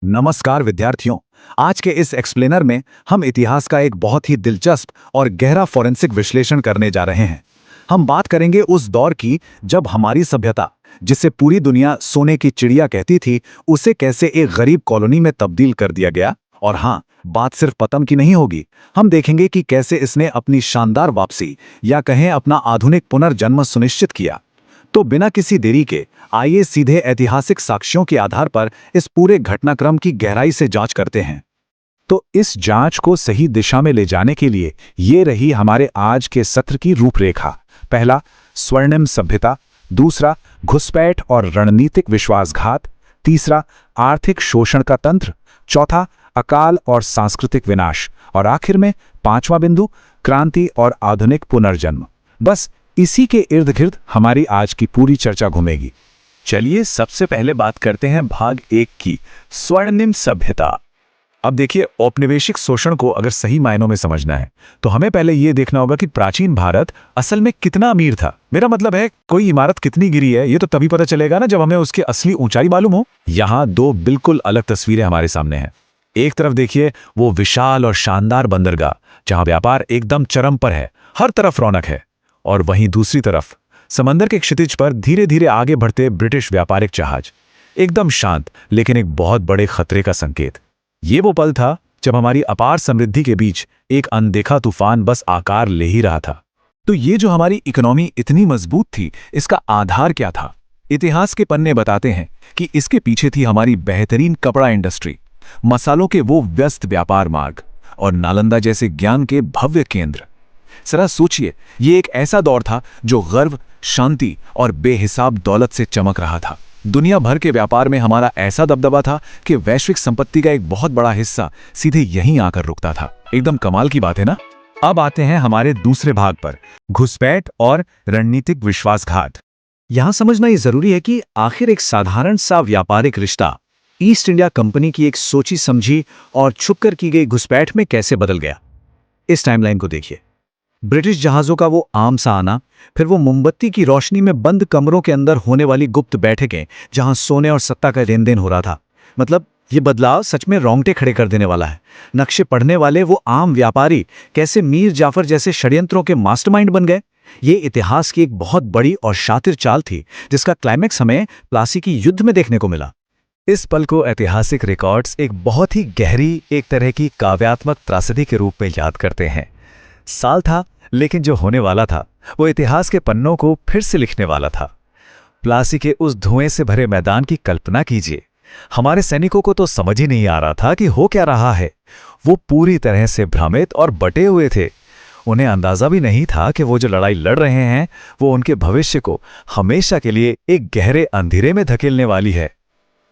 नमस्कार विद्यार्थियों। आज के इस एक्सप्लेनर में हम इतिहास का एक बहुत ही दिलचस्प और गहरा फोरेंसिक विश्लेषण करने जा रहे हैं। हम बात करेंगे उस दौर की जब हमारी सभ्यता, जिसे पूरी दुनिया सोने की चिड़िया कहती थी, उसे कैसे एक गरीब कॉलोनी में तब्दील कर दिया गया। और हाँ, बात सिर्फ पतन की नहीं होगी। हम देखेंगे कि कैसे इसने अपनी शानदार वापसी या कहें अपना आधुनिक पुनर्जन्म सुनिश्चित किया। तो बिना किसी देरी के आइए सीधे ऐतिहासिक साक्ष्यों के आधार पर इस पूरे घटनाक्रम की गहराई से जांच करते हैं। तो इस जांच को सही दिशा में ले जाने के लिए ये रही हमारे आज के सत्र की रूपरेखा। पहला, स्वर्णिम सभ्यता। दूसरा, घुसपैठ और रणनीतिक विश्वासघात। तीसरा, आर्थिक शोषण का तंत्र। चौथा, अकाल और सांस्कृतिक विनाश। और आखिर में पांचवा बिंदु, क्रांति और आधुनिक पुनर्जन्म। बस इसी के इर्द गिर्द हमारी आज की पूरी चर्चा घूमेगी। चलिए सबसे पहले बात करते हैं भाग 1 की, स्वर्णिम सभ्यता। अब देखिए, औपनिवेशिक शोषण को अगर सही मायनों में समझना है तो हमें पहले यह देखना होगा कि प्राचीन भारत असल में कितना अमीर था। मेरा मतलब है, कोई इमारत कितनी गिरी है ये तो तभी पता चलेगा ना जब हमें उसकी असली ऊंचाई मालूम हो। यहां दो बिल्कुल अलग तस्वीरें हमारे सामने हैं। एक तरफ देखिए वो विशाल और शानदार बंदरगाह जहां व्यापार एकदम चरम पर है, हर तरफ रौनक है। और वहीं दूसरी तरफ समंदर के क्षितिज पर धीरे धीरे आगे बढ़ते ब्रिटिश व्यापारिक जहाज, एकदम शांत लेकिन एक बहुत बड़े खतरे का संकेत। ये वो पल था जब हमारी अपार समृद्धि के बीच एक अनदेखा तूफान बस आकार ले ही रहा था। तो ये जो हमारी इकोनॉमी इतनी मजबूत थी, इसका आधार क्या था? इतिहास के पन्ने बताते हैं कि इसके पीछे थी हमारी बेहतरीन कपड़ा इंडस्ट्री, मसालों के वो व्यस्त व्यापार मार्ग और नालंदा जैसे ज्ञान के भव्य केंद्र। जरा सोचिए, ये एक ऐसा दौर था जो गर्व, शांति और बेहिसाब दौलत से चमक रहा था। दुनिया भर के व्यापार में हमारा ऐसा दबदबा था कि वैश्विक संपत्ति का एक बहुत बड़ा हिस्सा सीधे यहीं आकर रुकता था। एकदम कमाल की बात है ना। अब आते हैं हमारे दूसरे भाग पर, घुसपैठ और रणनीतिक विश्वासघात। यहां समझना ये जरूरी है कि आखिर एक साधारण सा व्यापारिक रिश्ता ईस्ट इंडिया कंपनी की एक सोची समझी और छुपकर की गई घुसपैठ में कैसे बदल गया। इस टाइमलाइन को देखिए। ब्रिटिश जहाजों का वो आम सा आना, फिर वो मोमबत्ती की रोशनी में बंद कमरों के अंदर होने वाली गुप्त बैठकें जहां सोने और सत्ता का लेन देन हो रहा था। मतलब ये बदलाव सच में रोंगटे खड़े कर देने वाला है। नक्शे पढ़ने वाले वो आम व्यापारी कैसे मीर जाफर जैसे षड्यंत्रों के मास्टरमाइंड बन गए। ये इतिहास की एक बहुत बड़ी और शातिर चाल थी जिसका क्लाइमैक्स हमें प्लासी की युद्ध में देखने को मिला। इस पल को ऐतिहासिक रिकॉर्ड्स एक बहुत ही गहरी, एक तरह की काव्यात्मक त्रासदी के रूप में याद करते हैं। साल था, लेकिन जो होने वाला था वो इतिहास के पन्नों को फिर से लिखने वाला था। प्लासी के उस धुएं से भरे मैदान की कल्पना कीजिए। हमारे सैनिकों को तो समझ ही नहीं आ रहा था कि हो क्या रहा है। वो पूरी तरह से भ्रमित और बटे हुए थे। उन्हें अंदाजा भी नहीं था कि वो जो लड़ाई लड़ रहे हैं वो उनके भविष्य को हमेशा के लिए एक गहरे अंधेरे में धकेलने वाली है।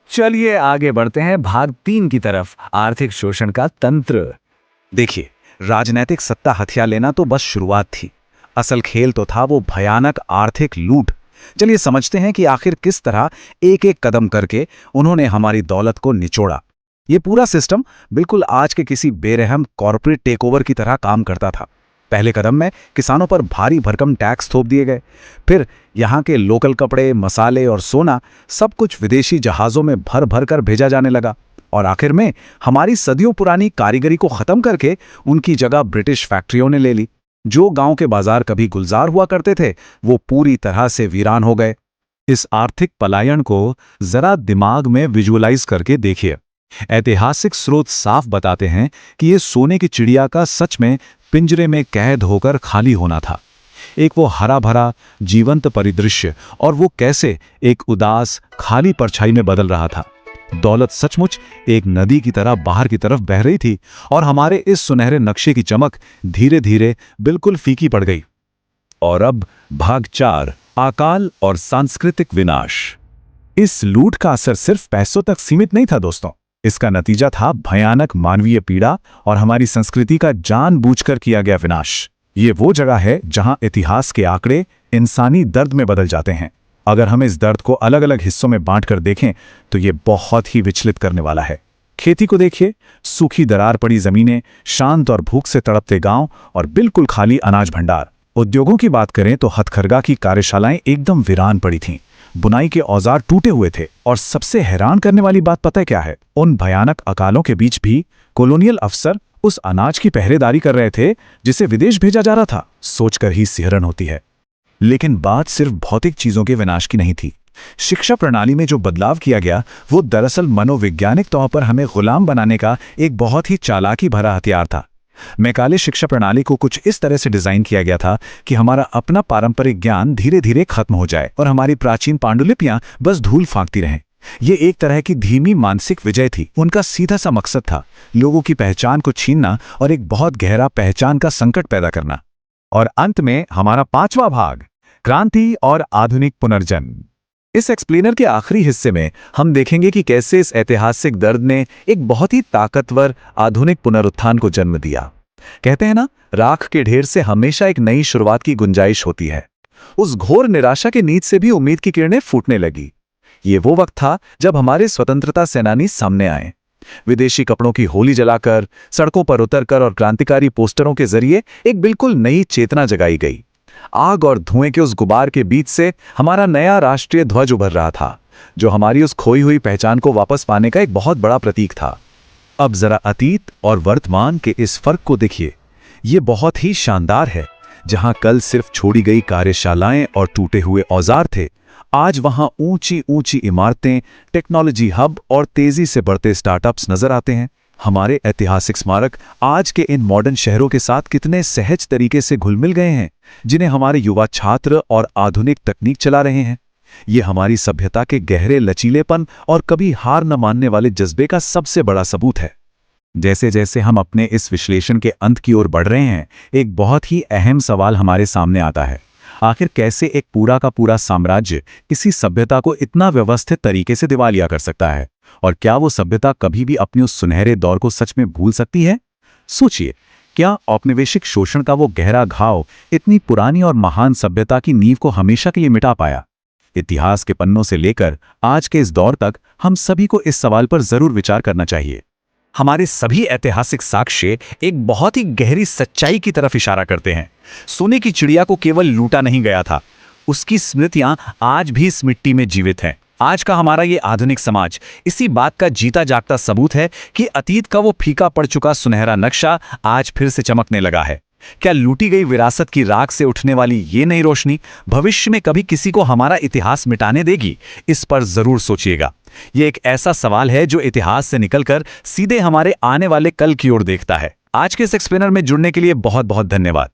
चलिए आगे बढ़ते हैं भाग 3 की तरफ, आर्थिक शोषण का तंत्र। देखिए, राजनैतिक सत्ता हथिया लेना तो बस शुरुआत थी। असल खेल तो था वो भयानक आर्थिक लूट। चलिए समझते हैं कि आखिर किस तरह एक एक कदम करके उन्होंने हमारी दौलत को निचोड़ा। ये पूरा सिस्टम बिल्कुल आज के किसी बेरहम कॉर्पोरेट टेकओवर की तरह काम करता था। पहले कदम में किसानों पर भारी भरकम टैक्स थोप दिए गए। फिर यहाँ के लोकल कपड़े, मसाले और सोना सब कुछ विदेशी जहाज़ों में भर भर कर भेजा जाने लगा। और आखिर में हमारी सदियों पुरानी कारीगरी को खत्म करके उनकी जगह ब्रिटिश फैक्ट्रियों ने ले ली। जो गांव के बाजार कभी गुलजार हुआ करते थे वो पूरी तरह से वीरान हो गए। इस आर्थिक पलायन को जरा दिमाग में विजुअलाइज करके देखिए। ऐतिहासिक स्रोत साफ बताते हैं कि ये सोने की चिड़िया का सच में पिंजरे में कैद होकर खाली होना था। एक वो हरा भरा जीवंत परिदृश्य, और वो कैसे एक उदास खाली परछाई में बदल रहा था। दौलत सचमुच एक नदी की तरह बाहर की तरफ बह रही थी और हमारे इस सुनहरे नक्शे की चमक धीरे धीरे बिल्कुल फीकी पड़ गई। और अब भाग 4, अकाल और सांस्कृतिक विनाश। इस लूट का असर सिर्फ पैसों तक सीमित नहीं था दोस्तों। इसका नतीजा था भयानक मानवीय पीड़ा और हमारी संस्कृति का जानबूझकर किया गया विनाश। ये वो जगह है जहां इतिहास के आंकड़े इंसानी दर्द में बदल जाते हैं। अगर हम इस दर्द को अलग अलग हिस्सों में बांटकर देखें तो ये बहुत ही विचलित करने वाला है। खेती को देखिए, सूखी दरार पड़ी जमीनें, शांत और भूख से तड़पते गांव और बिल्कुल खाली अनाज भंडार। उद्योगों की बात करें तो हथकरघा की कार्यशालाएं एकदम वीरान पड़ी थीं। बुनाई के औजार टूटे हुए थे और सबसे हैरान करने वाली बात पता है क्या है? उन भयानक अकालों के बीच भी कॉलोनियल अफसर उस अनाज की पहरेदारी कर रहे थे जिसे विदेश भेजा जा रहा था। सोचकर ही सिहरन होती है। लेकिन बात सिर्फ भौतिक चीजों के विनाश की नहीं थी। शिक्षा प्रणाली में जो बदलाव किया गया वो दरअसल मनोवैज्ञानिक तौर पर हमें गुलाम बनाने का एक बहुत ही चालाकी भरा हथियार था। मैकाले शिक्षा प्रणाली को कुछ इस तरह से डिजाइन किया गया था कि हमारा अपना पारंपरिक ज्ञान धीरे धीरे खत्म हो जाए और हमारी प्राचीन पांडुलिपियां बस धूल फांकती रहें। ये एक तरह की धीमी मानसिक विजय थी। उनका सीधा सा मकसद था लोगों की पहचान को छीनना और एक बहुत गहरा पहचान का संकट पैदा करना। और अंत में हमारा 5वां भाग, क्रांति और आधुनिक पुनर्जन्म। इस एक्सप्लेनर के आखिरी हिस्से में हम देखेंगे कि कैसे इस ऐतिहासिक दर्द ने एक बहुत ही ताकतवर आधुनिक पुनरुत्थान को जन्म दिया। कहते हैं ना, राख के ढेर से हमेशा एक नई शुरुआत की गुंजाइश होती है। उस घोर निराशा के नीच से भी उम्मीद की किरणें फूटने लगी। ये वो वक्त था जब हमारे स्वतंत्रता सेनानी सामने आए। विदेशी कपड़ों की होली जलाकर, सड़कों पर उतरकर और क्रांतिकारी पोस्टरों के जरिए एक बिल्कुल नई चेतना जगाई गई। आग और धुएं के उस गुबार के बीच से हमारा नया राष्ट्रीय ध्वज उभर रहा था, जो हमारी उस खोई हुई पहचान को वापस पाने का एक बहुत बड़ा प्रतीक था। अब जरा अतीत और वर्तमान के इस फर्क को देखिए। ये बहुत ही शानदार है। जहां कल सिर्फ छोड़ी गई कार्यशालाएं और टूटे हुए औजार थे, आज वहां ऊंची ऊंची इमारतें, टेक्नोलॉजी हब और तेजी से बढ़ते स्टार्टअप्स नजर आते हैं। हमारे ऐतिहासिक स्मारक आज के इन मॉडर्न शहरों के साथ कितने सहज तरीके से घुल मिल गए हैं, जिन्हें हमारे युवा छात्र और आधुनिक तकनीक चला रहे हैं। ये हमारी सभ्यता के गहरे लचीलेपन और कभी हार न मानने वाले जज्बे का सबसे बड़ा सबूत है। जैसे जैसे हम अपने इस विश्लेषण के अंत की ओर बढ़ रहे हैं, एक बहुत ही अहम सवाल हमारे सामने आता है। आखिर कैसे एक पूरा का पूरा साम्राज्य किसी सभ्यता को इतना व्यवस्थित तरीके से दिवालिया कर सकता है? और क्या वो सभ्यता कभी भी अपने उस सुनहरे दौर को सच में भूल सकती है? सोचिए, क्या औपनिवेशिक शोषण का वो गहरा घाव इतनी पुरानी और महान सभ्यता की नींव को हमेशा के लिए मिटा पाया? इतिहास के पन्नों से लेकर आज के इस दौर तक हम सभी को इस सवाल पर जरूर विचार करना चाहिए। हमारे सभी ऐतिहासिक साक्ष्य एक बहुत ही गहरी सच्चाई की तरफ इशारा करते हैं। सोने की चिड़िया को केवल लूटा नहीं गया था, उसकी स्मृतियां आज भी इस मिट्टी में जीवित हैं। आज का हमारा ये आधुनिक समाज इसी बात का जीता जागता सबूत है कि अतीत का वो फीका पड़ चुका सुनहरा नक्शा आज फिर से चमकने लगा है। क्या लूटी गई विरासत की राख से उठने वाली ये नई रोशनी भविष्य में कभी किसी को हमारा इतिहास मिटाने देगी? इस पर जरूर सोचिएगा। ये एक ऐसा सवाल है जो इतिहास से निकलकर सीधे हमारे आने वाले कल की ओर देखता है। आज के इस एक्सप्लेनर में जुड़ने के लिए बहुत बहुत धन्यवाद।